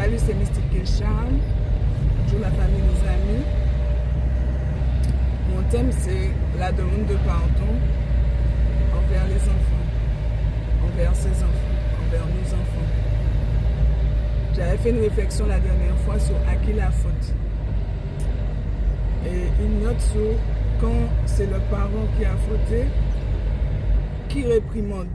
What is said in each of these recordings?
Salut, c'est Mystique et Charme. Bonjour la famille, les amis. Mon thème, c'est la demande de pardon envers les enfants, envers ses enfants, envers nos enfants. J'avais fait une réflexion la dernière fois sur à qui la faute. Et une note sur quand c'est le parent qui a fauté, qui réprimande.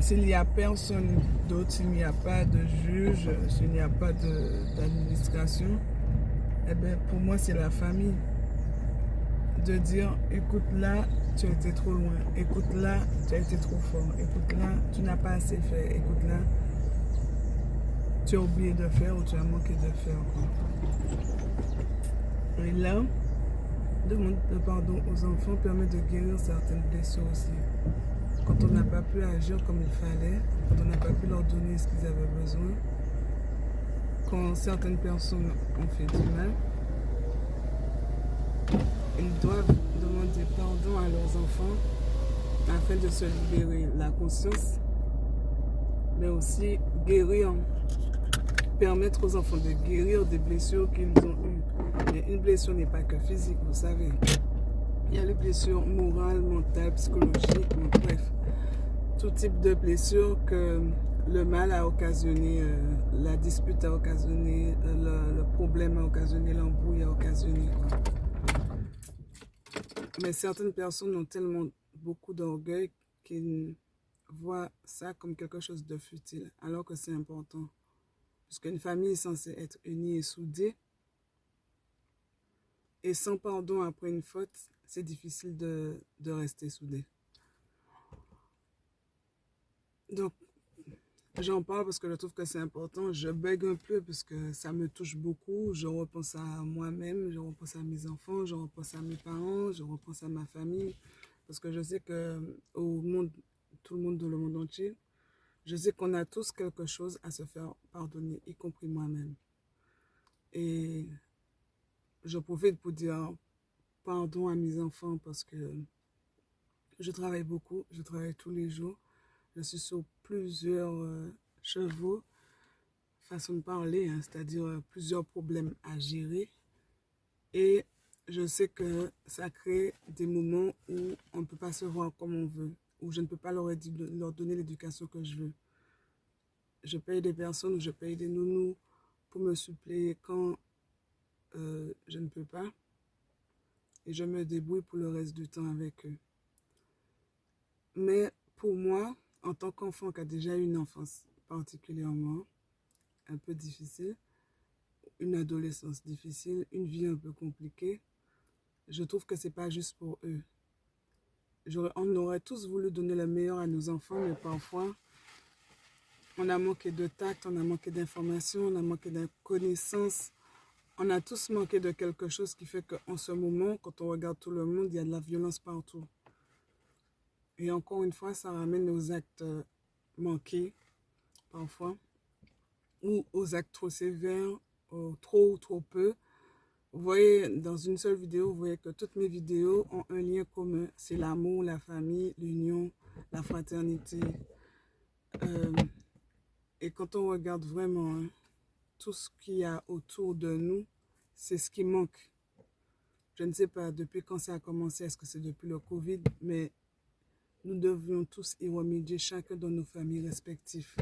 S'il n'y a personne d'autre, s'il n'y a pas de juge, s'il n'y a pas d'administration, eh bien, pour moi, c'est la famille. De dire, écoute là, tu as été trop loin. Écoute là, tu as été trop fort. Écoute là, tu n'as pas assez fait. Écoute là, tu as oublié de faire ou tu as manqué de faire. Et là, demander pardon aux enfants permet de guérir certaines blessures aussi. Quand on n'a pas pu agir comme il fallait, quand on n'a pas pu leur donner ce qu'ils avaient besoin, quand certaines personnes ont fait du mal, ils doivent demander pardon à leurs enfants afin de se libérer la conscience, mais aussi guérir, permettre aux enfants de guérir des blessures qu'ils ont eues. Mais une blessure n'est pas que physique, vous savez. Il y a les blessures morales, mentales, psychologiques, bref. Tout type de blessure que le mal a occasionné, la dispute a occasionné, le problème a occasionné, l'embrouille a occasionné. Mais certaines personnes ont tellement beaucoup d'orgueil qu'ils voient ça comme quelque chose de futile, alors que c'est important. Puisqu'une famille est censée être unie et soudée. Et sans pardon après une faute, c'est difficile de rester soudé. Donc, j'en parle parce que je trouve que c'est important. Je bègue un peu parce que ça me touche beaucoup. Je repense à moi-même, je repense à mes enfants, je repense à mes parents, je repense à ma famille. Parce que je sais que au monde, tout le monde dans le monde entier, je sais qu'on a tous quelque chose à se faire pardonner, y compris moi-même. Et je profite pour dire pardon à mes enfants parce que je travaille beaucoup, je travaille tous les jours. Je suis sur plusieurs chevaux, façon de parler, hein, c'est-à-dire plusieurs problèmes à gérer. Et je sais que ça crée des moments où on ne peut pas se voir comme on veut, où je ne peux pas leur donner l'éducation que je veux. Je paye des personnes ou je paye des nounous pour me suppléer quand je ne peux pas. Et je me débrouille pour le reste du temps avec eux. Mais pour moi, en tant qu'enfant qui a déjà eu une enfance particulièrement un peu difficile, une adolescence difficile, une vie un peu compliquée, je trouve que c'est pas juste pour eux. On aurait tous voulu donner le meilleur à nos enfants, mais parfois, on a manqué de tact, on a manqué d'informations, on a manqué de connaissances. On a tous manqué de quelque chose qui fait qu'en ce moment, quand on regarde tout le monde, il y a de la violence partout. Et encore une fois, ça ramène aux actes manqués, parfois, ou aux actes trop sévères, trop ou trop peu. Vous voyez, dans une seule vidéo, vous voyez que toutes mes vidéos ont un lien commun. C'est l'amour, la famille, l'union, la fraternité. Et quand on regarde vraiment hein, tout ce qu'il y a autour de nous, c'est ce qui manque. Je ne sais pas depuis quand ça a commencé, est-ce que c'est depuis le Covid, mais nous devions tous y remédier, chacun dans nos familles respectives.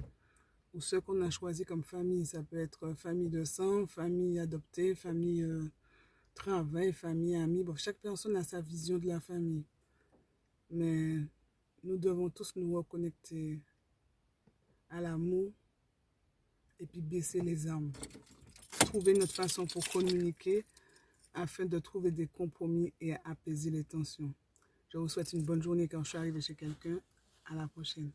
Ou ceux qu'on a choisis comme famille, ça peut être famille de sang, famille adoptée, famille travail, famille, amis. Bon, chaque personne a sa vision de la famille. Mais nous devons tous nous reconnecter à l'amour et puis baisser les armes. Trouver notre façon pour communiquer afin de trouver des compromis et apaiser les tensions. Je vous souhaite une bonne journée quand je suis arrivée chez quelqu'un. À la prochaine.